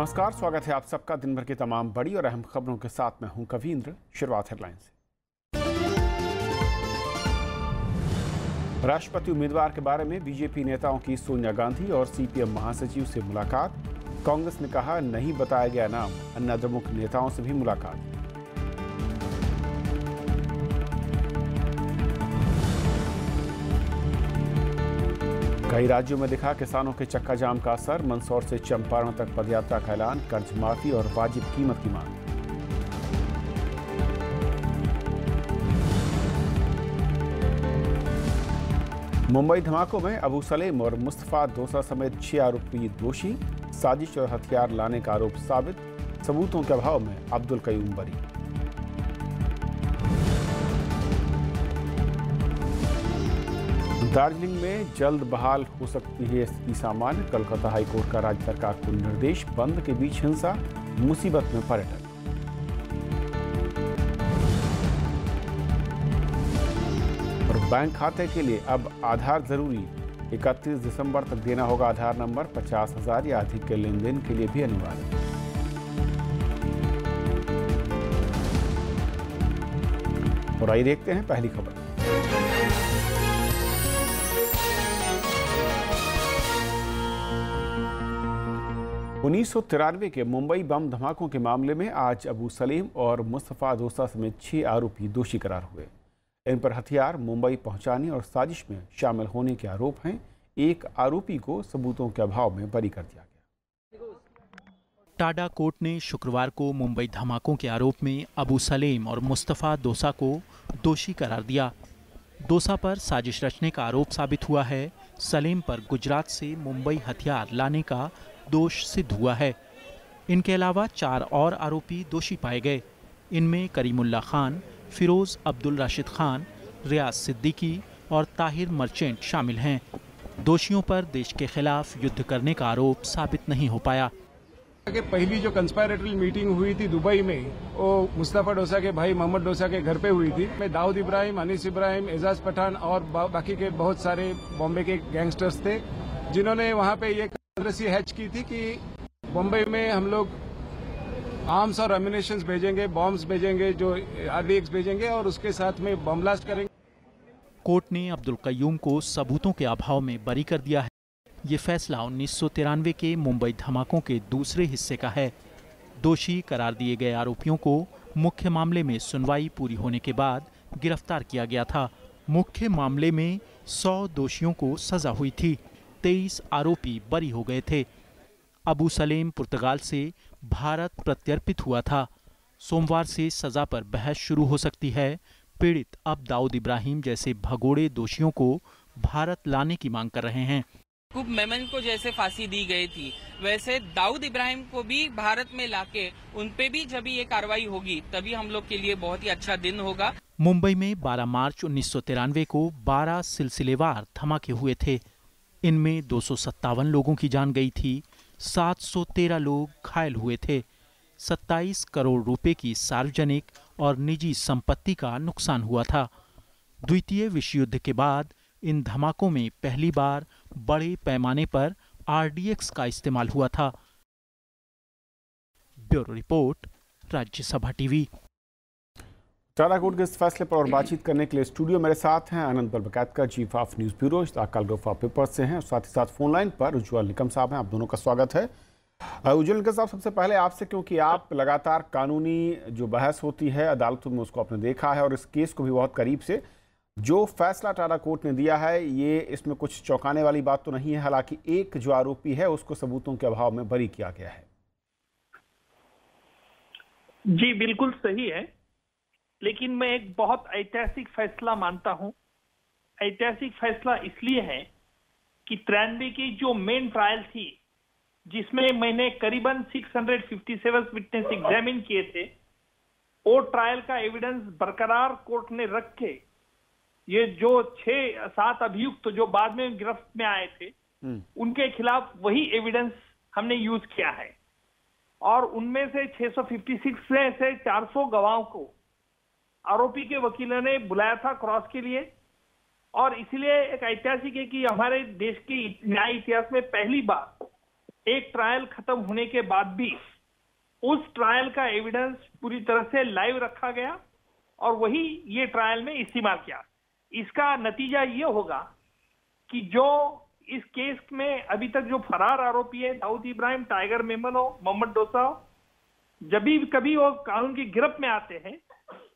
नमस्कार, स्वागत है आप सबका दिन भर की तमाम बड़ी और अहम खबरों के साथ। मैं हूं कवींद्र। शुरुआत हेडलाइन से। राष्ट्रपति उम्मीदवार के बारे में बीजेपी नेताओं की सोनिया गांधी और सीपीएम महासचिव से मुलाकात। कांग्रेस ने कहा नहीं बताया गया नाम। अन्ना द्रमुक नेताओं से भी मुलाकात। कई राज्यों में दिखा किसानों के चक्का जाम का असर। मंदसौर से चंपारण तक पदयात्रा का ऐलान। कर्ज माफी और वाजिब कीमत की मांग। मुंबई धमाकों में अबू सलेम और मुस्तफा दोसा समेत 6 आरोपी दोषी। साजिश और हथियार लाने का आरोप साबित। सबूतों के अभाव में अब्दुल कयूम बरी। दार्जिलिंग में जल्द बहाल हो सकती है स्थिति सामान्य। कोलकाता हाईकोर्ट का राज्य सरकार को निर्देश। बंद के बीच हिंसा, मुसीबत में पर्यटक। और बैंक खाते के लिए अब आधार जरूरी। 31 दिसंबर तक देना होगा आधार नंबर। 50,000 या अधिक के लेन देन के लिए भी अनिवार्य। और आइए देखते हैं पहली खबर। 1993 के मुंबई बम धमाकों के मामले में आज अबू सलीम और मुस्तफा दोसा समेत 6 आरोपी दोषी करार हुए। इन पर हथियार मुंबई पहुंचाने और साजिश में शामिल होने के आरोप हैं। एक आरोपी को सबूतों के अभाव में बरी कर दिया गया। टाडा कोर्ट ने शुक्रवार को मुंबई धमाकों के आरोप में अबू सलीम और मुस्तफा दोसा को दोषी करार दिया। दोसा पर साजिश रचने का आरोप साबित हुआ है। सलीम पर गुजरात से मुंबई हथियार लाने का दोष सिद्ध हुआ है। इनके अलावा 4 और आरोपी दोषी पाए गए। इनमें करीमुल्ला खान, फिरोज अब्दुल राशिद खान, रियाज सिद्दीकी और ताहिर मर्चेंट शामिल हैं। दोषियों पर देश के खिलाफ युद्ध करने का आरोप साबित नहीं हो पाया। पहली जो कंस्पायरेटरी मीटिंग हुई थी दुबई में, वो मुस्तफा डोसा के भाई मोहम्मद डोसा के घर पे हुई थी। में दाऊद इब्राहिम, अनीस इब्राहिम, एजाज पठान और बाकी के बहुत सारे बॉम्बे के गैंगस्टर्स थे, जिन्होंने वहां पे ये कांग्रेसी हैच की थी कि बॉम्बे में हम लोग आर्म्स और एम्यूनिशंस भेजेंगे, बॉम्ब्स भेजेंगे, जो आरडीएक्स भेजेंगे और उसके साथ में बम ब्लास्ट करेंगे। कोर्ट ने अब्दुल कयूम को सबूतों के अभाव में बरी कर दिया है। ये फैसला 1993 के मुंबई धमाकों के दूसरे हिस्से का है। दोषी करार दिए गए आरोपियों को मुख्य मामले में सुनवाई पूरी होने के बाद गिरफ्तार किया गया था। मुख्य मामले में 100 दोषियों को सजा हुई थी। 23 आरोपी बरी हो गए थे। अबू सलेम पुर्तगाल से भारत प्रत्यर्पित हुआ था। सोमवार से सजा पर बहस शुरू हो सकती है। पीड़ित अब दाऊद इब्राहिम जैसे भगोड़े दोषियों को भारत लाने की मांग कर रहे हैं। याकूब मेमन को जैसे फांसी दी गई थी, वैसे दाऊद इब्राहिम को भी भारत में लाके उन पे भी जब ये कार्रवाई होगी तभी हम लोग के लिए बहुत ही अच्छा दिन होगा। मुंबई में 12 मार्च 1993 को 12 सिलसिलेवार धमाके हुए थे। इनमें 257 लोगों की जान गई थी। 713 लोग घायल हुए थे। 27 करोड़ रुपए की सार्वजनिक और निजी संपत्ति का नुकसान हुआ था। द्वितीय विश्व युद्ध के बाद इन धमाकों में पहली बार बड़े पैमाने पर आरडीएक्स का इस्तेमाल हुआ था। Bureau report, Rajya Sabha TV. TADA court के इस फैसले पर और बातचीत करने के लिए स्टूडियो मेरे साथ हैं Anand Balbakaitkar, chief of news bureau Ishtaq group of papers से हैं, और साथ ही साथ फोन लाइन पर उज्ज्वल निकम साहब हैं। आप दोनों का स्वागत है। उज्ज्वल निकम साहब, सबसे पहले आपसे, क्योंकि आप लगातार कानूनी जो बहस होती है अदालतों में उसको आपने देखा है और इस केस को भी बहुत करीब से, जो फैसला टाडा कोर्ट ने दिया है ये इसमें कुछ चौंकाने वाली बात तो नहीं है। हालांकि एक जो आरोपी है उसको सबूतों के अभाव में बरी किया गया है। जी बिल्कुल सही है, लेकिन मैं एक बहुत ऐतिहासिक फैसला मानता हूं। ऐतिहासिक फैसला इसलिए है कि 93 की जो मेन ट्रायल थी, जिसमें मैंने करीबन 657 विटनेस एग्जामिन किए थे, वो ट्रायल का एविडेंस बरकरार कोर्ट ने रख के ये जो 6-7 अभियुक्त जो बाद में गिरफ्त में आए थे, उनके खिलाफ वही एविडेंस हमने यूज किया है। और उनमें से 656 से 400 गवाहों को आरोपी के वकीलों ने बुलाया था क्रॉस के लिए। और इसलिए एक ऐतिहासिक है कि हमारे देश के न्याय इतिहास में पहली बार एक ट्रायल खत्म होने के बाद भी उस ट्रायल का एविडेंस पूरी तरह से लाइव रखा गया और वही ये ट्रायल में इस्तेमाल किया। इसका नतीजा ये होगा कि जो इस केस में अभी तक जो फरार आरोपी है, दाऊद इब्राहिम, टाइगर मेमन हो, मोहम्मद डोसा हो, जब भी कभी वो कानून की गिरफ्त में आते हैं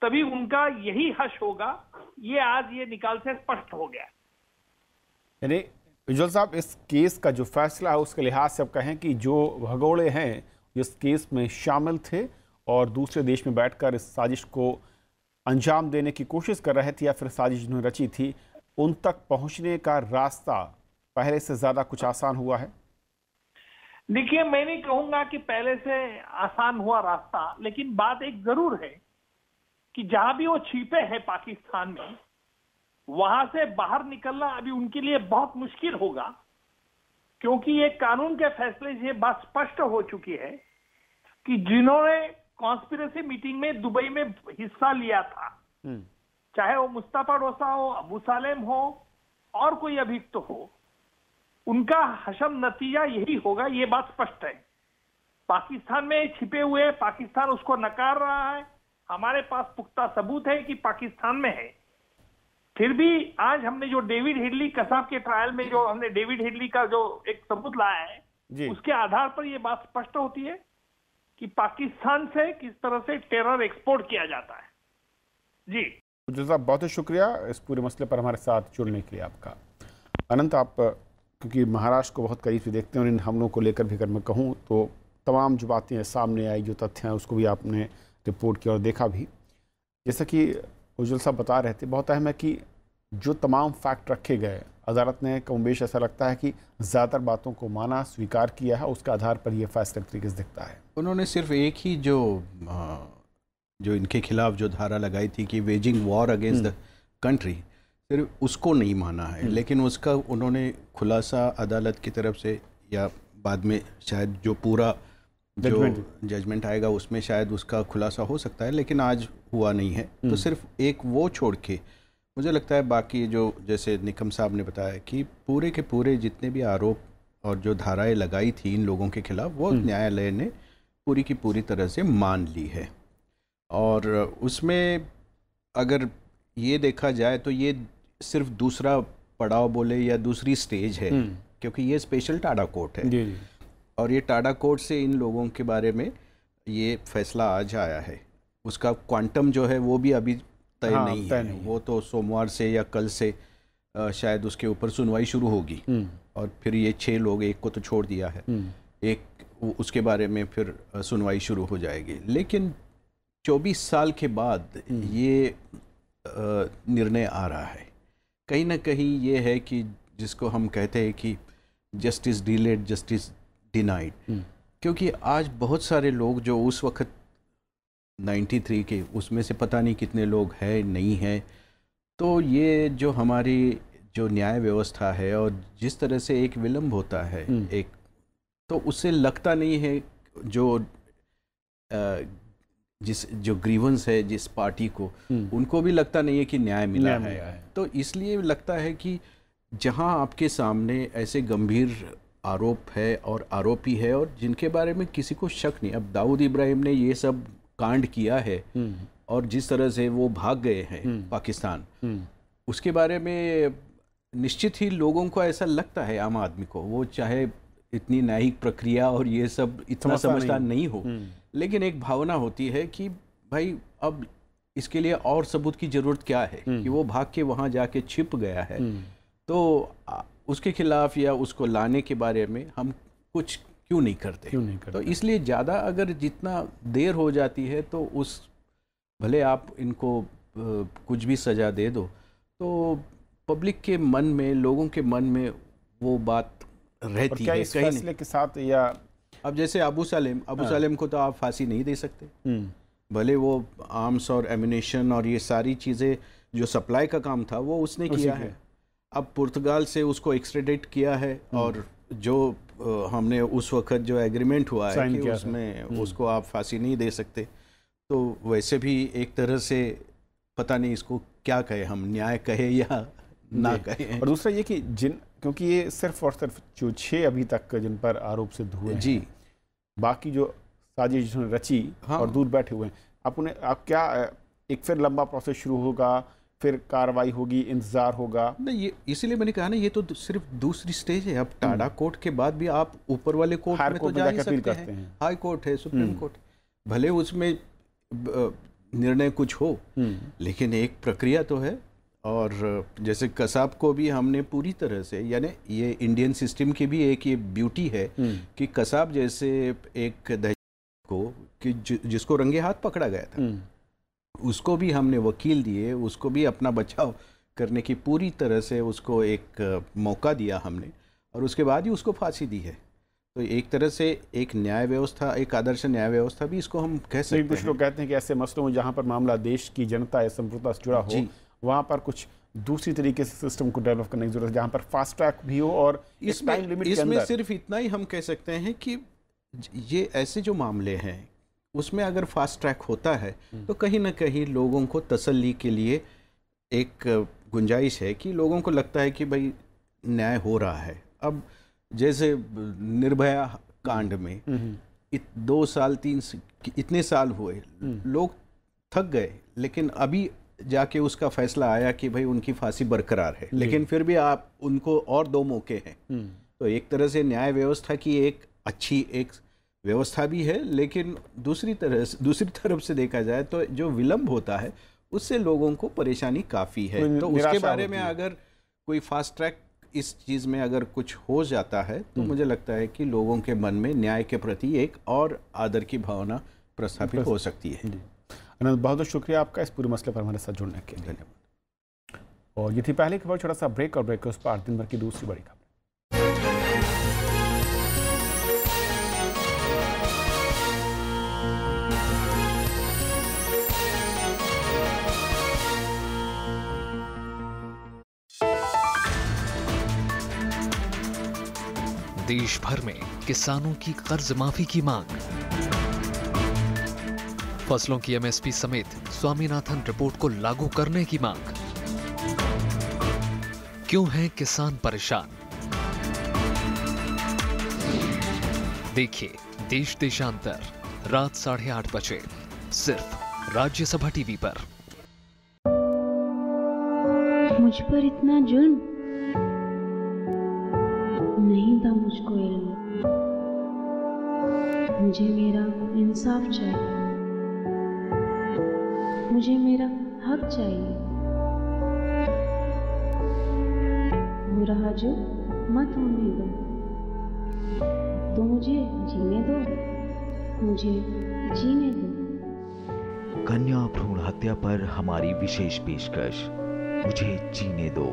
तभी उनका यही हश होगा। ये आज ये निकाल से स्पष्ट हो गया। यानी उज्जवल साहब, इस केस का जो फैसला है उसके लिहाज से आप कहें कि जो भगोड़े हैं इस केस में शामिल थे और दूसरे देश में बैठकर इस साजिश को अंजाम देने की कोशिश कर रहे थे या फिर साजिश जिन्होंने रची थी, उन तक पहुंचने का रास्ता पहले से ज्यादा कुछ आसान हुआ है? देखिए, मैं नहीं कहूंगा कि पहले से आसान हुआ रास्ता, लेकिन बात एक जरूर है कि जहां भी वो छिपे हैं पाकिस्तान में, वहां से बाहर निकलना अभी उनके लिए बहुत मुश्किल होगा, क्योंकि ये कानून के फैसले से बात स्पष्ट हो चुकी है कि जिन्होंने कॉन्स्पिरेसी मीटिंग में दुबई में हिस्सा लिया था, चाहे वो मुस्तफा डोसा हो, अबू सालेम हो और कोई अभियुक्त हो, उनका हशम नतीजा यही होगा। ये बात स्पष्ट है। पाकिस्तान में छिपे हुए, पाकिस्तान उसको नकार रहा है। हमारे पास पुख्ता सबूत है कि पाकिस्तान में है। फिर भी आज हमने जो डेविड हेडली कसाब के ट्रायल में जो हमने डेविड हेडली का जो एक सबूत लाया है, उसके आधार पर यह बात स्पष्ट होती है कि पाकिस्तान से किस तरह से टेरर एक्सपोर्ट किया जाता है। जी उज्जवल साहब, बहुत बहुत शुक्रिया इस पूरे मसले पर हमारे साथ जुड़ने के लिए आपका। अनंत, आप क्योंकि महाराष्ट्र को बहुत करीब से देखते हैं और इन हमलों को लेकर भी अगर मैं कहूँ तो तमाम जो बातें सामने आई, जो तथ्य हैं, उसको भी आपने रिपोर्ट किया और देखा भी। जैसा कि उज्जवल साहब बता रहे थे, बहुत अहम है कि जो तमाम फैक्ट रखे गए, अदालत ने कमोबेश ऐसा लगता है कि ज़्यादातर बातों को माना, स्वीकार किया है, उसके आधार पर यह फैसला तरीके से दिखता है। उन्होंने सिर्फ एक ही जो इनके खिलाफ जो धारा लगाई थी कि waging war against the country, सिर्फ उसको नहीं माना है, लेकिन उसका उन्होंने खुलासा अदालत की तरफ से या बाद में शायद जो पूरा जो जजमेंट आएगा उसमें शायद उसका खुलासा हो सकता है, लेकिन आज हुआ नहीं है। तो सिर्फ एक वो छोड़ के मुझे लगता है बाकी जो जैसे निकम साहब ने बताया कि पूरे के पूरे जितने भी आरोप और जो धाराएं लगाई थी इन लोगों के खिलाफ, वो न्यायालय ने पूरी की पूरी तरह से मान ली है। और उसमें अगर ये देखा जाए तो ये सिर्फ दूसरा पड़ाव बोले या दूसरी स्टेज है, क्योंकि ये स्पेशल टाडा कोर्ट है। जी। और ये टाडा कोर्ट से इन लोगों के बारे में ये फैसला आज आया है। उसका क्वांटम जो है वो भी अभी तय नहीं है। वो तो सोमवार से या कल से शायद उसके ऊपर सुनवाई शुरू होगी और फिर ये 6 लोग, एक को तो छोड़ दिया है, एक उसके बारे में फिर सुनवाई शुरू हो जाएगी। लेकिन 24 साल के बाद ये निर्णय आ रहा है। कहीं ना कहीं ये है कि जिसको हम कहते हैं कि जस्टिस डिलेड जस्टिस डिनाइड, क्योंकि आज बहुत सारे लोग जो उस वक्त 93 के उसमें से पता नहीं कितने लोग हैं नहीं हैं, तो ये जो हमारी जो न्याय व्यवस्था है और जिस तरह से एक विलम्ब होता है एक, तो उससे लगता नहीं है जो ग्रीवेंस है जिस पार्टी को, उनको भी लगता नहीं है कि न्याय मिला है। तो इसलिए लगता है कि जहां आपके सामने ऐसे गंभीर आरोप है और आरोपी है और जिनके बारे में किसी को शक नहीं, अब दाऊद इब्राहिम ने ये सब कांड किया है और जिस तरह से वो भाग गए हैं पाकिस्तान, उसके बारे में निश्चित ही लोगों को ऐसा लगता है, आम आदमी को, वो चाहे इतनी न्यायिक प्रक्रिया और ये सब इतना समझदार नहीं हो, लेकिन एक भावना होती है कि भाई अब इसके लिए और सबूत की जरूरत क्या है कि वो भाग के वहाँ जाके छिप गया है, तो उसके खिलाफ या उसको लाने के बारे में हम कुछ क्यों नहीं करते। तो इसलिए ज़्यादा अगर जितना देर हो जाती है तो उस भले आप इनको कुछ भी सज़ा दे दो, तो पब्लिक के मन में, लोगों के मन में वो बात रहती है इस फैसले के साथ। या अब जैसे अबू सालेम को तो आप फांसी नहीं दे सकते, भले वो आर्म्स और एम्यूनेशन और ये सारी चीज़ें जो सप्लाई का काम था वो उसने किया है। अब पुर्तगाल से उसको एक्सट्रेडिट किया है और जो हमने उस वक्त जो एग्रीमेंट हुआ है कि उसमें उसको आप फांसी नहीं दे सकते, तो वैसे भी एक तरह से पता नहीं इसको क्या कहे, हम न्याय कहे या ना कहे। और दूसरा ये कि जिन क्योंकि ये सिर्फ और सिर्फ जो 6 अभी तक जिन पर आरोप सिद्ध हुए हैं, जी, बाकी जो साजिश जिन्होंने रची हाँ, और दूर बैठे हुए हैं, आप क्या एक फिर लंबा प्रोसेस शुरू होगा, फिर कार्रवाई होगी, इंतजार होगा? नहीं, ये इसीलिए मैंने कहा ना, ये तो सिर्फ दूसरी स्टेज है। अब टाडा कोर्ट के बाद भी आप ऊपर वाले कोर्ट में तो जा ही सकते हैं। हाई कोर्ट है, सुप्रीम कोर्ट, भले उसमें निर्णय कुछ हो, लेकिन एक प्रक्रिया तो है। और जैसे कसाब को भी हमने पूरी तरह से, यानी ये इंडियन सिस्टम की भी एक ये ब्यूटी है कि कसाब जैसे एक को कि जिसको रंगे हाथ पकड़ा गया था, उसको भी हमने वकील दिए, उसको भी अपना बचाव करने की पूरी तरह से उसको एक मौका दिया हमने, और उसके बाद ही उसको फांसी दी है। तो एक तरह से एक न्याय व्यवस्था, एक आदर्श न्याय व्यवस्था भी इसको हम कह सकते हैं। कुछ लोग कहते हैं कि ऐसे मसलों में जहाँ पर मामला देश की जनता या संप्रभुता से जुड़ा हो, वहाँ पर कुछ दूसरी तरीके से सिस्टम को डेवलप करने की जरूरत है, जहाँ पर फास्ट ट्रैक भी हो और इस टाइम लिमिट के अंदर। इसमें सिर्फ इतना ही हम कह सकते हैं कि ये ऐसे जो मामले हैं उसमें अगर फास्ट ट्रैक होता है तो कहीं ना कहीं लोगों को तसल्ली के लिए एक गुंजाइश है कि लोगों को लगता है कि भाई न्याय हो रहा है। अब जैसे निर्भया कांड में 2 साल 3 इतने साल हुए, लोग थक गए, लेकिन अभी जाके उसका फैसला आया कि भाई उनकी फांसी बरकरार है, लेकिन फिर भी आप उनको और 2 मौके हैं। तो एक तरह से न्याय व्यवस्था की एक अच्छी एक व्यवस्था भी है, लेकिन दूसरी तरफ से देखा जाए तो जो विलंब होता है उससे लोगों को परेशानी काफ़ी है। तो उसके बारे में अगर कोई फास्ट ट्रैक इस चीज़ में अगर कुछ हो जाता है तो मुझे लगता है कि लोगों के मन में न्याय के प्रति एक और आदर की भावना प्रस्थापित हो सकती है। अनंत, बहुत बहुत शुक्रिया आपका इस पूरे मसले पर हमारे साथ जुड़ने के लिए। धन्यवाद। और ये थी पहली खबर, छोटा सा ब्रेक, और ब्रेक के उस पार दिन भर की दूसरी बड़ी खबर। देश भर में किसानों की कर्ज माफी की मांग, फसलों की एमएसपी समेत स्वामीनाथन रिपोर्ट को लागू करने की मांग। क्यों हैं किसान परेशान? देखिए देश देशांतर रात 8:30 बजे सिर्फ राज्यसभा टीवी पर। मुझ पर इतना जुल्म नहीं था मुझको इल्म, मुझे मेरा इंसाफ चाहिए, मुझे मेरा हक चाहिए। हो रहा जो मत होने दो, तो मुझे जीने दो, मुझे जीने दो। कन्या भ्रूण हत्या पर हमारी विशेष पेशकश, मुझे जीने दो,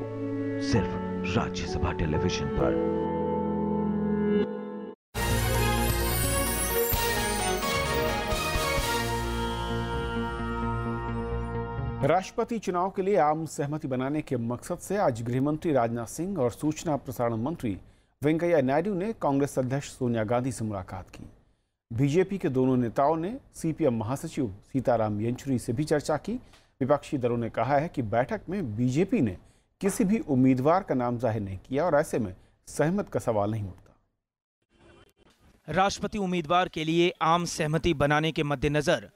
सिर्फ राज्यसभा टेलीविजन पर। राष्ट्रपति चुनाव के लिए आम सहमति बनाने के मकसद से आज गृहमंत्री राजनाथ सिंह और सूचना प्रसारण मंत्री वेंकैया नायडू ने कांग्रेस अध्यक्ष सोनिया गांधी से मुलाकात की। बीजेपी के दोनों नेताओं ने सीपीएम महासचिव सीताराम येचुरी से भी चर्चा की। विपक्षी दलों ने कहा है कि बैठक में बीजेपी ने किसी भी उम्मीदवार का नाम जाहिर नहीं किया और ऐसे में सहमति का सवाल नहीं उठता। राष्ट्रपति उम्मीदवार के लिए आम सहमति बनाने के मद्देनजर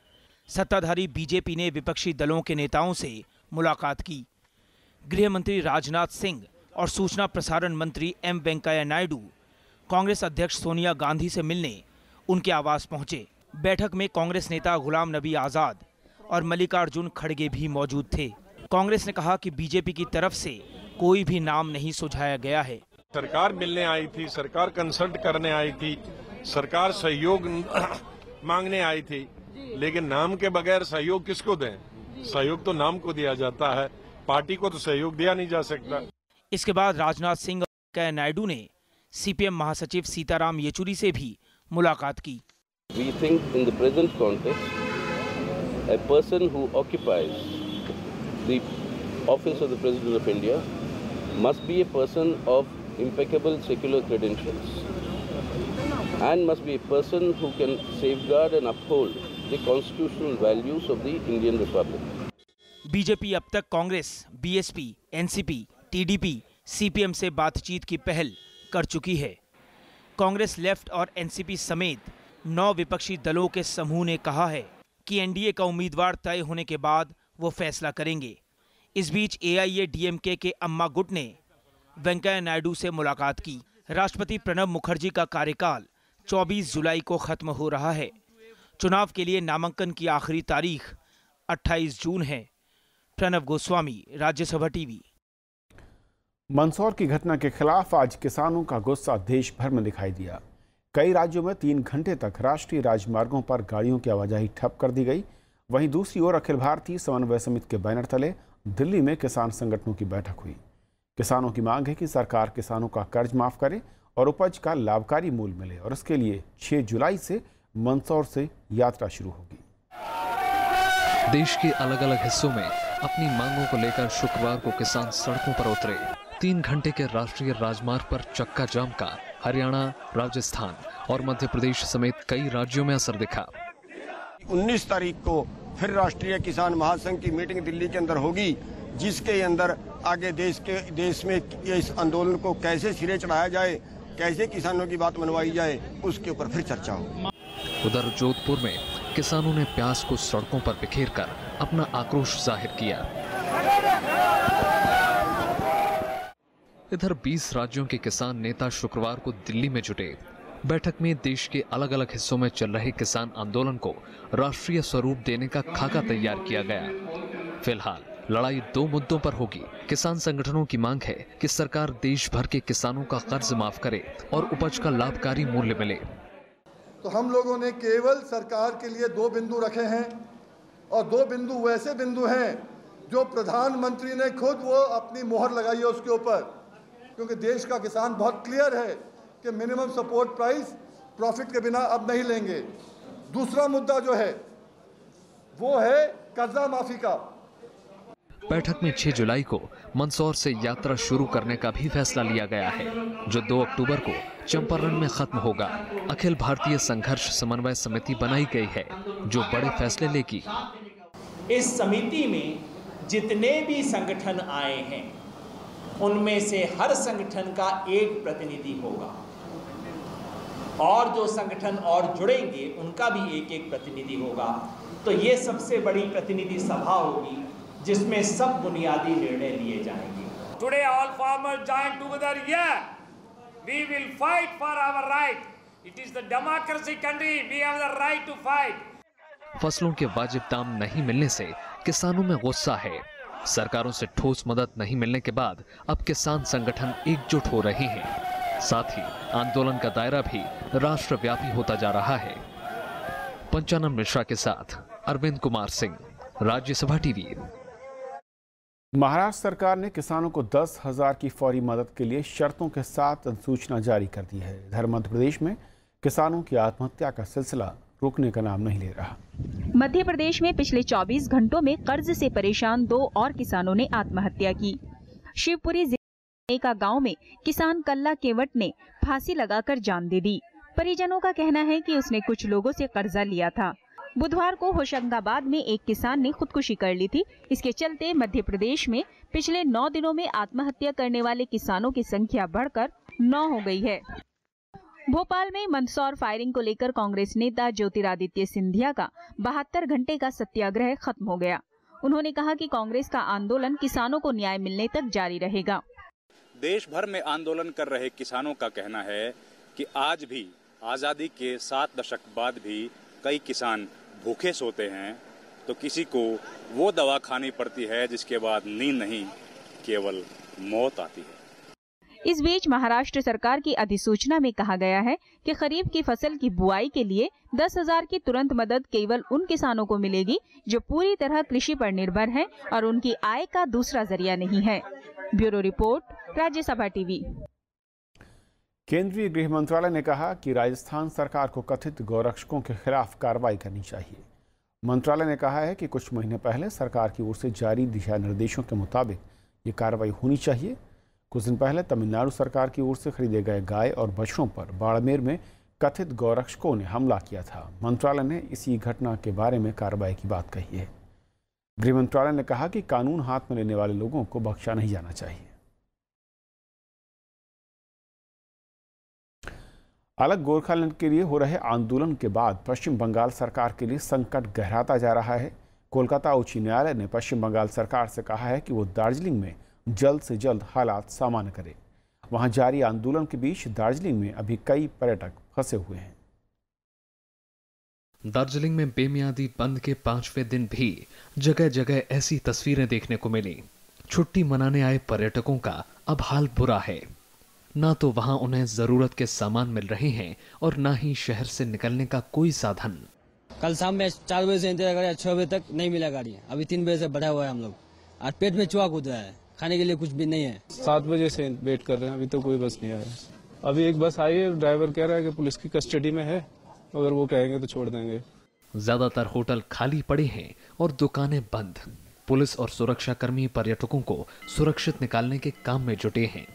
सत्ताधारी बीजेपी ने विपक्षी दलों के नेताओं से मुलाकात की। गृह मंत्री राजनाथ सिंह और सूचना प्रसारण मंत्री एम वेंकैया नायडू कांग्रेस अध्यक्ष सोनिया गांधी से मिलने उनके आवास पहुंचे। बैठक में कांग्रेस नेता गुलाम नबी आजाद और मल्लिकार्जुन खड़गे भी मौजूद थे। कांग्रेस ने कहा कि बीजेपी की तरफ से कोई भी नाम नहीं सुझाया गया है। सरकार मिलने आई थी, सरकार कंसल्ट करने आई थी, सरकार सहयोग मांगने आई थी, लेकिन नाम के बगैर सहयोग किसको दें? सहयोग तो नाम को दिया जाता है, पार्टी को तो सहयोग दिया नहीं जा सकता। इसके बाद राजनाथ सिंह और वेंकैया नायडू ने सीपीएम महासचिव सीताराम येचुरी से भी मुलाकात की। We think in the present context, a person who occupies the office of the President of India must be a person of impeccable secular credentials and must be a person who can safeguard and uphold the constitutional values of the Indian Republic. BJP अब तक Congress, BSP, NCP, TDP, CPM से बातचीत की पहल कर चुकी है। Congress, left और एनसीपी समेत 9 विपक्षी दलों के समूह ने कहा है कि एनडीए का उम्मीदवार तय होने के बाद वो फैसला करेंगे। इस बीच एआईएडीएमके के अम्मा गुट ने वेंकैया नायडू से मुलाकात की। राष्ट्रपति प्रणब मुखर्जी का कार्यकाल 24 जुलाई को खत्म हो रहा है। चुनाव के लिए नामांकन की आखिरी तारीख 28 जून है। प्रणब गोस्वामी, राज्यसभा टीवी। मंदसौर की घटना के खिलाफ आज किसानों का गुस्सा देश भर में दिखाई दिया। कई राज्यों में 3 घंटे तक राष्ट्रीय राजमार्गों पर गाड़ियों की आवाजाही ठप कर दी गई। वहीं दूसरी ओर अखिल भारतीय समन्वय समिति के बैनर तले दिल्ली में किसान संगठनों की बैठक हुई। किसानों की मांग है कि सरकार किसानों का कर्ज माफ करे और उपज का लाभकारी मूल्य मिले, और इसके लिए 6 जुलाई से मंदसौर से यात्रा शुरू होगी। देश के अलग अलग हिस्सों में अपनी मांगों को लेकर शुक्रवार को किसान सड़कों पर उतरे। 3 घंटे के राष्ट्रीय राजमार्ग पर चक्का जाम का हरियाणा, राजस्थान और मध्य प्रदेश समेत कई राज्यों में असर दिखा। 19 तारीख को फिर राष्ट्रीय किसान महासंघ की मीटिंग दिल्ली के अंदर होगी, जिसके अंदर आगे देश में इस आंदोलन को कैसे सिरे चढ़ाया जाए, कैसे किसानों की बात मनवाई जाए, उसके ऊपर फिर चर्चा हो। उधर जोधपुर में किसानों ने प्याज को सड़कों पर बिखेर कर अपना आक्रोश जाहिर किया। इधर 20 राज्यों के किसान नेता शुक्रवार को दिल्ली में जुटे। बैठक में देश के अलग अलग हिस्सों में चल रहे किसान आंदोलन को राष्ट्रीय स्वरूप देने का खाका तैयार किया गया। फिलहाल लड़ाई 2 मुद्दों पर होगी। किसान संगठनों की मांग है कि सरकार देश भर के किसानों का कर्ज माफ करे और उपज का लाभकारी मूल्य मिले। तो हम लोगों ने केवल सरकार के लिए 2 बिंदु रखे हैं, और 2 बिंदु वैसे बिंदु हैं जो प्रधानमंत्री ने खुद वो अपनी मोहर लगाई है उसके ऊपर, क्योंकि देश का किसान बहुत क्लियर है कि मिनिमम सपोर्ट प्राइस प्रॉफिट के बिना अब नहीं लेंगे। दूसरा मुद्दा जो है वो है कर्जा माफी का। बैठक में 6 जुलाई को मंदसौर से यात्रा शुरू करने का भी फैसला लिया गया है, जो 2 अक्टूबर को चंपारण में खत्म होगा। अखिल भारतीय संघर्ष समन्वय समिति बनाई गई है, जो बड़े फैसले लेगी। इस समिति में जितने भी संगठन आए हैं, उनमें से हर संगठन का एक प्रतिनिधि होगा, और जो संगठन और जुड़ेंगे उनका भी एक प्रतिनिधि होगा। तो ये सबसे बड़ी प्रतिनिधि सभा होगी, जिसमें सब बुनियादी निर्णय लिए जाएंगे। Today all farmers join together. Yeah, we will fight for our right. It is the democracy country. We have the right to fight. फसलों के वाजिब दाम नहीं मिलने से किसानों में गुस्सा है। सरकारों से ठोस मदद नहीं मिलने के बाद अब किसान संगठन एकजुट हो रहे हैं। साथ ही आंदोलन का दायरा भी राष्ट्रव्यापी होता जा रहा है। पंचानन मिश्रा के साथ अरविंद कुमार सिंह, राज्यसभा टीवी। महाराष्ट्र सरकार ने किसानों को 10,000 की फौरी मदद के लिए शर्तों के साथ अधिसूचना जारी कर दी है। इधर मध्य प्रदेश में किसानों की आत्महत्या का सिलसिला रुकने का नाम नहीं ले रहा। मध्य प्रदेश में पिछले 24 घंटों में कर्ज से परेशान 2 और किसानों ने आत्महत्या की। शिवपुरी जिले का गांव में किसान कल्ला केवट ने फांसी लगाकर जान दे दी। परिजनों का कहना है कि उसने कुछ लोगों से कर्जा लिया था। बुधवार को होशंगाबाद में एक किसान ने खुदकुशी कर ली थी। इसके चलते मध्य प्रदेश में पिछले 9 दिनों में आत्महत्या करने वाले किसानों की संख्या बढ़कर 9 हो गई है। भोपाल में मंदसौर फायरिंग को लेकर कांग्रेस नेता ज्योतिरादित्य सिंधिया का 72 घंटे का सत्याग्रह खत्म हो गया। उन्होंने कहा कि कांग्रेस का आंदोलन किसानों को न्याय मिलने तक जारी रहेगा। देश भर में आंदोलन कर रहे किसानों का कहना है कि आज भी आजादी के 7 दशक बाद भी कई किसान भूखे सोते हैं, तो किसी को वो दवा खानी पड़ती है जिसके बाद नींद नहीं, केवल मौत आती है। इस बीच महाराष्ट्र सरकार की अधिसूचना में कहा गया है कि खरीफ की फसल की बुआई के लिए 10,000 की तुरंत मदद केवल उन किसानों को मिलेगी जो पूरी तरह कृषि पर निर्भर हैं और उनकी आय का दूसरा जरिया नहीं है। Bureau report, Rajya Sabha TV. केंद्रीय गृह मंत्रालय ने कहा कि राजस्थान सरकार को कथित गौरक्षकों के खिलाफ कार्रवाई करनी चाहिए। मंत्रालय ने कहा है कि कुछ महीने पहले सरकार की ओर से जारी दिशा निर्देशों के मुताबिक ये कार्रवाई होनी चाहिए। कुछ दिन पहले तमिलनाडु सरकार की ओर से खरीदे गए गाय और बछड़ों पर बाड़मेर में कथित गौरक्षकों ने हमला किया था। मंत्रालय ने इसी घटना के बारे में कार्रवाई की बात कही है। गृह मंत्रालय ने कहा कि कानून हाथ में लेने वाले लोगों को बख्शा नहीं जाना चाहिए। अलग गोरखालैंड के लिए हो रहे आंदोलन के बाद पश्चिम बंगाल सरकार के लिए संकट गहराता जा रहा है। कोलकाता उच्च न्यायालय ने पश्चिम बंगाल सरकार से कहा है कि वो दार्जिलिंग में जल्द से जल्द हालात सामान्य करे। वहां जारी आंदोलन के बीच दार्जिलिंग में अभी कई पर्यटक फंसे हुए हैं। दार्जिलिंग में बेमियादी बंद के 5वें दिन भी जगह जगह ऐसी तस्वीरें देखने को मिली। छुट्टी मनाने आए पर्यटकों का अब हाल बुरा है। ना तो वहां उन्हें जरूरत के सामान मिल रहे हैं और ना ही शहर से निकलने का कोई साधन। कल शाम में 4 बजे से इंतजार करें, 6 बजे तक नहीं मिला गाड़ी। अभी 3 बजे से बढ़ा हुआ है हम लोग और पेट में चूहा कूद रहा है, खाने के लिए कुछ भी नहीं है। 7 बजे से वेट कर रहे हैं, अभी तो कोई बस नहीं आया। अभी एक बस आई है, ड्राइवर कह रहा है कि पुलिस की कस्टडी में है, अगर वो कहेंगे तो छोड़ देंगे। ज्यादातर होटल खाली पड़े हैं और दुकानें बंद। पुलिस और सुरक्षाकर्मी पर्यटकों को सुरक्षित निकालने के काम में जुटे हैं,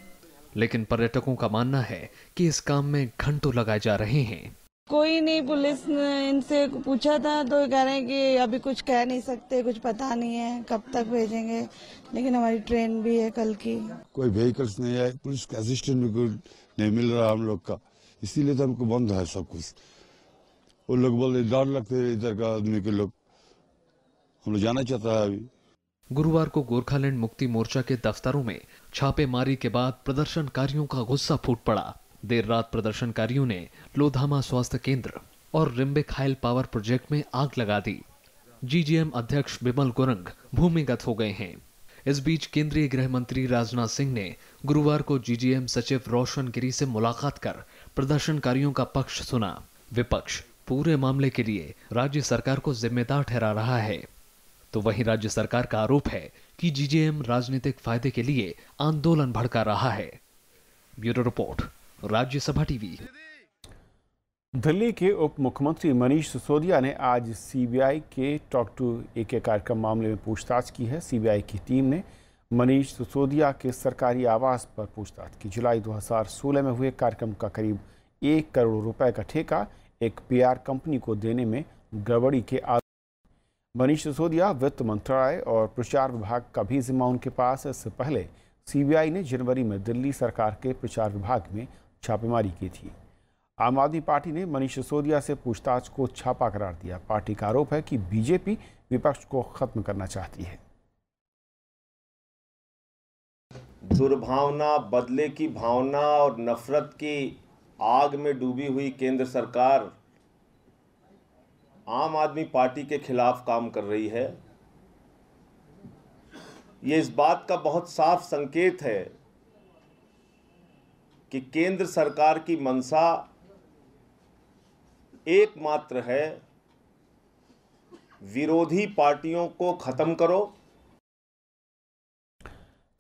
लेकिन पर्यटकों का मानना है कि इस काम में घंटों लगाए जा रहे हैं। कोई नहीं, पुलिस ने इनसे पूछा था तो कह रहे हैं कि अभी कुछ कह नहीं सकते, कुछ पता नहीं है कब तक भेजेंगे, लेकिन हमारी ट्रेन भी है कल की। कोई व्हीकल्स नहीं है, पुलिस का असिस्टेंट भी कोई नहीं मिल रहा हम लोग का, इसीलिए तो हमको बंद है सब कुछ। वो लोग बोले डर लगते है इधर का आदमी के लोग, हम लोग जाना चाहता है। अभी गुरुवार को गोरखालैंड मुक्ति मोर्चा के दफ्तरों में छापेमारी के बाद प्रदर्शनकारियों का गुस्सा फूट पड़ा। देर रात प्रदर्शनकारियों ने लोधामा स्वास्थ्य केंद्र और रिम्बे खायल पावर प्रोजेक्ट में आग लगा दी। जीजीएम अध्यक्ष बिमल गुरंग भूमिगत हो गए हैं। इस बीच केंद्रीय गृह मंत्री राजनाथ सिंह ने गुरुवार को जीजीएम सचिव रोशन गिरी से मुलाकात कर प्रदर्शनकारियों का पक्ष सुना। विपक्ष पूरे मामले के लिए राज्य सरकार को जिम्मेदार ठहरा रहा है, तो वहीं राज्य सरकार का आरोप है कि जीजीएम राजनीतिक फायदे के लिए आंदोलन भड़का रहा है। Bureau report, Rajya Sabha TV. Delhi के उप मुख्यमंत्री मनीष सिसोदिया ने आज सीबीआई के टॉक टू एके कार्यक्रम मामले में पूछताछ की है। सीबीआई की टीम ने मनीष सिसोदिया के सरकारी आवास पर पूछताछ की। जुलाई 2016 में हुए कार्यक्रम का करीब 1 करोड़ रुपए का ठेका एक पीआर कंपनी को देने में गड़बड़ी के आरोप। मनीष सिसोदिया वित्त मंत्रालय और प्रचार विभाग का भी जिम्मा उनके पास है। इससे पहले सीबीआई ने जनवरी में दिल्ली सरकार के प्रचार विभाग में छापेमारी की थी। आम आदमी पार्टी ने मनीष सिसोदिया से पूछताछ को छापा करार दिया। पार्टी का आरोप है कि बीजेपी विपक्ष को खत्म करना चाहती है। दुर्भावना, बदले की भावना और नफरत की आग में डूबी हुई केंद्र सरकार आम आदमी पार्टी के खिलाफ काम कर रही है। ये इस बात का बहुत साफ संकेत है कि केंद्र सरकार की मंशा एकमात्र है, विरोधी पार्टियों को खत्म करो।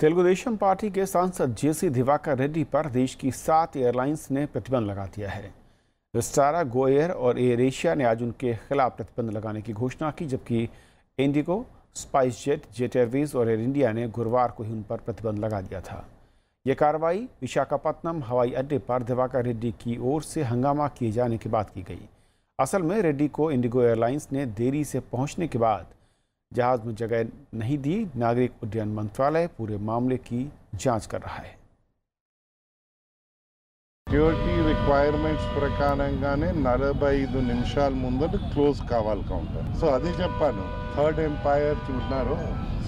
तेलुगु देशम पार्टी के सांसद जेसी दिवाकर रेड्डी पर देश की 7 एयरलाइंस ने प्रतिबंध लगा दिया है। विस्टारा, गो एयर और एयर एशिया ने आज उनके खिलाफ प्रतिबंध लगाने की घोषणा की, जबकि Indigo, spice jet, jet Airways और एयर इंडिया ने गुरुवार को ही उन पर प्रतिबंध लगा दिया था। यह कार्रवाई विशाखापत्तनम हवाई अड्डे पर दिवाकर रेड्डी की ओर से हंगामा किए जाने के बाद की गई। असल में रेड्डी को इंडिगो एयरलाइंस ने देरी से पहुंचने के बाद जहाज में जगह नहीं दी। नागरिक उड्डयन मंत्रालय पूरे मामले की जांच कर रहा है। సెక్యూరిటీ రిక్వైర్మెంట్స్ ప్రకారంగానే 45 నిమిషాల ముందర క్లోజ్ కావాలి కౌంటర్. సో అదే చెప్పాను. థర్డ్ ఎంపైర్ చూస్తున్నారు,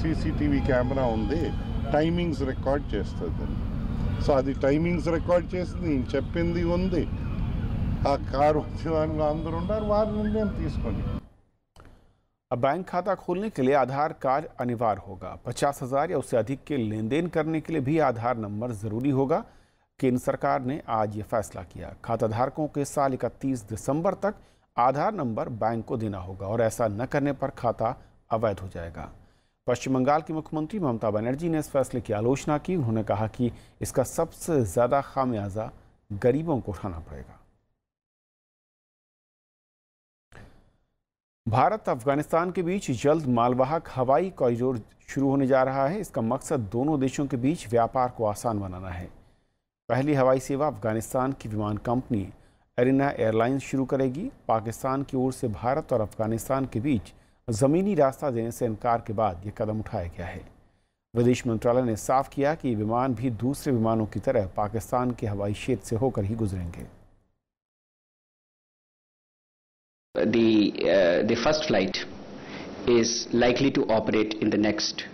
సీసీటీవీ కెమెరా ఉంది, టైమింగ్స్ రికార్డ్ చేస్తుంది. సో అది టైమింగ్స్ రికార్డ్ చేసింది, చెప్పింది ఉంది. ఆ కారు వచ్చేదానిలో అందరూ ఉన్నారు, వారి నిర్ణయం తీసుకోండి. अब बैंक खाता खोलने के लिए आधार कार्ड अनिवार्य होगा। 50,000 या उससे अधिक के लेन देन करने के लिए भी आधार नंबर जरूरी होगा। केंद्र सरकार ने आज ये फैसला किया। खाता धारकों के साल 31 दिसंबर तक आधार नंबर बैंक को देना होगा और ऐसा न करने पर खाता अवैध हो जाएगा। पश्चिम बंगाल की मुख्यमंत्री ममता बनर्जी ने इस फैसले की आलोचना की। उन्होंने कहा कि इसका सबसे ज्यादा खामियाजा गरीबों को उठाना पड़ेगा। भारत अफगानिस्तान के बीच जल्द मालवाहक हवाई कॉरिडोर शुरू होने जा रहा है। इसका मकसद दोनों देशों के बीच व्यापार को आसान बनाना है। पहली हवाई सेवा अफगानिस्तान की विमान कंपनी एरिना एयरलाइंस शुरू करेगी। पाकिस्तान की ओर से भारत और अफगानिस्तान के बीच ज़मीनी रास्ता देने से इनकार के बाद ये कदम उठाया गया है। विदेश मंत्रालय ने साफ किया कि ये विमान भी दूसरे विमानों की तरह पाकिस्तान के हवाई क्षेत्र से होकर ही गुजरेंगे। The first flight is likely to operate in the next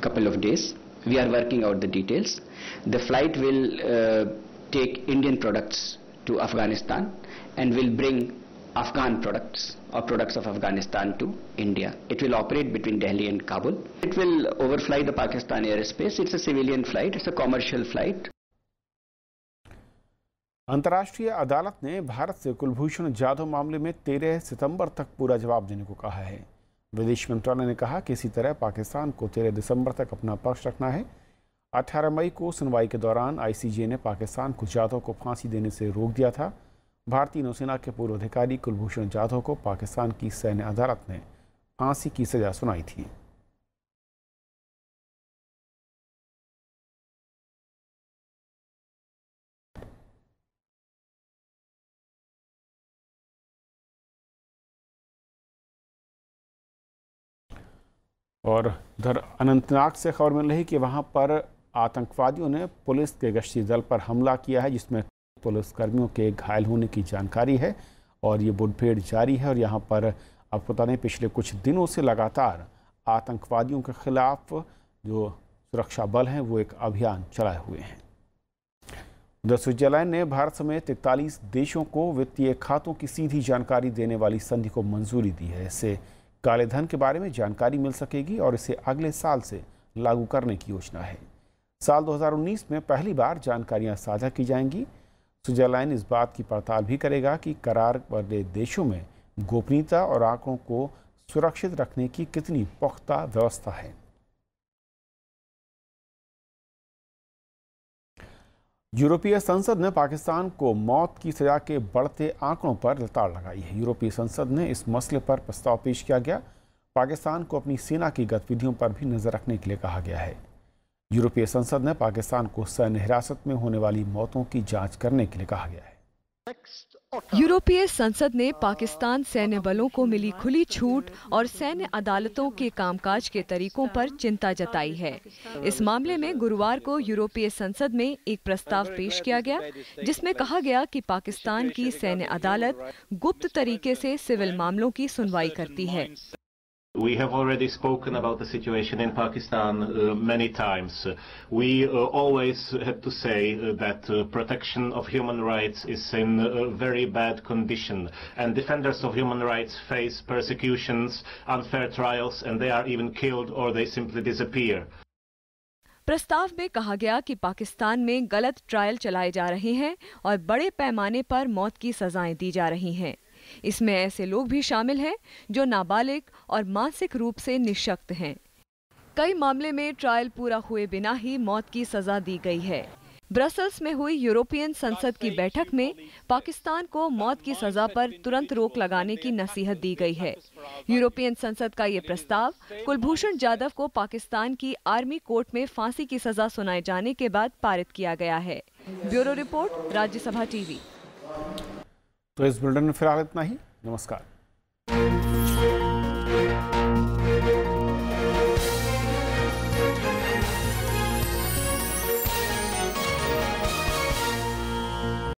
couple of days. We are working out the details. The flight will take Indian products to Afghanistan and will bring Afghan products or products of Afghanistan to India. It will operate between Delhi and Kabul. It will overfly the Pakistan airspace. It's a civilian flight. It's a commercial flight. अंतर्राष्ट्रीय अदालत ने भारत से कुलभूषण जाधव मामले में 13 सितंबर तक पूरा जवाब देने को कहा है। विदेश मंत्रालय ने कहा कि इसी तरह पाकिस्तान को 13 दिसंबर तक अपना पक्ष रखना है। 18 मई को सुनवाई के दौरान आईसीजे ने पाकिस्तान को जाधव को फांसी देने से रोक दिया था। भारतीय नौसेना के पूर्व अधिकारी कुलभूषण जाधव को पाकिस्तान की सैन्य अदालत ने फांसी की सजा सुनाई थी। और उधर अनंतनाग से खबर मिल रही कि वहां पर आतंकवादियों ने पुलिस के गश्ती दल पर हमला किया है, जिसमें पुलिसकर्मियों के घायल होने की जानकारी है और ये मुठभेड़ जारी है। और यहां पर आपको बता दें, पिछले कुछ दिनों से लगातार आतंकवादियों के खिलाफ जो सुरक्षा बल हैं वो एक अभियान चलाए हुए हैं। उधर स्विट्जरलैंड ने भारत समेत 41 देशों को वित्तीय खातों की सीधी जानकारी देने वाली संधि को मंजूरी दी है। इससे काले धन के बारे में जानकारी मिल सकेगी और इसे अगले साल से लागू करने की योजना है। साल 2019 में पहली बार जानकारियां साझा की जाएंगी। स्विट्जरलैंड इस बात की पड़ताल भी करेगा कि करार वाले देशों में गोपनीयता और आंकड़ों को सुरक्षित रखने की कितनी पुख्ता व्यवस्था है। यूरोपीय संसद ने पाकिस्तान को मौत की सजा के बढ़ते आंकड़ों पर लताड़ लगाई है। यूरोपीय संसद ने इस मसले पर प्रस्ताव पेश किया गया। पाकिस्तान को अपनी सेना की गतिविधियों पर भी नजर रखने के लिए कहा गया है। यूरोपीय संसद ने पाकिस्तान को सैन्य हिरासत में होने वाली मौतों की जांच करने के लिए कहा गया है। यूरोपीय संसद ने पाकिस्तान सैन्य बलों को मिली खुली छूट और सैन्य अदालतों के कामकाज के तरीकों पर चिंता जताई है। इस मामले में गुरुवार को यूरोपीय संसद में एक प्रस्ताव पेश किया गया, जिसमें कहा गया कि पाकिस्तान की सैन्य अदालत गुप्त तरीके से सिविल मामलों की सुनवाई करती है। We have already spoken about the situation in Pakistan many times. We always have to say that protection of human rights is in very bad condition, and defenders of human rights face persecutions, unfair trials, and they are even killed or they simply disappear. प्रस्ताव में कहा गया कि पाकिस्तान में गलत trial चलाए जा रहे हैं और बड़े पैमाने पर मौत की सजाएं दी जा रही हैं। इसमें ऐसे लोग भी शामिल हैं जो नाबालिग और मानसिक रूप से निःशक्त हैं। कई मामले में ट्रायल पूरा हुए बिना ही मौत की सजा दी गई है। ब्रसल्स में हुई यूरोपियन संसद की बैठक में पाकिस्तान को मौत की सजा पर तुरंत रोक लगाने की नसीहत दी गई है। यूरोपियन संसद का ये प्रस्ताव कुलभूषण जाधव को पाकिस्तान की आर्मी कोर्ट में फांसी की सजा सुनाए जाने के बाद पारित किया गया है। Bureau report, Rajya Sabha TV. तो इस बुलेटिन में फिलहाल इतना ही। नमस्कार।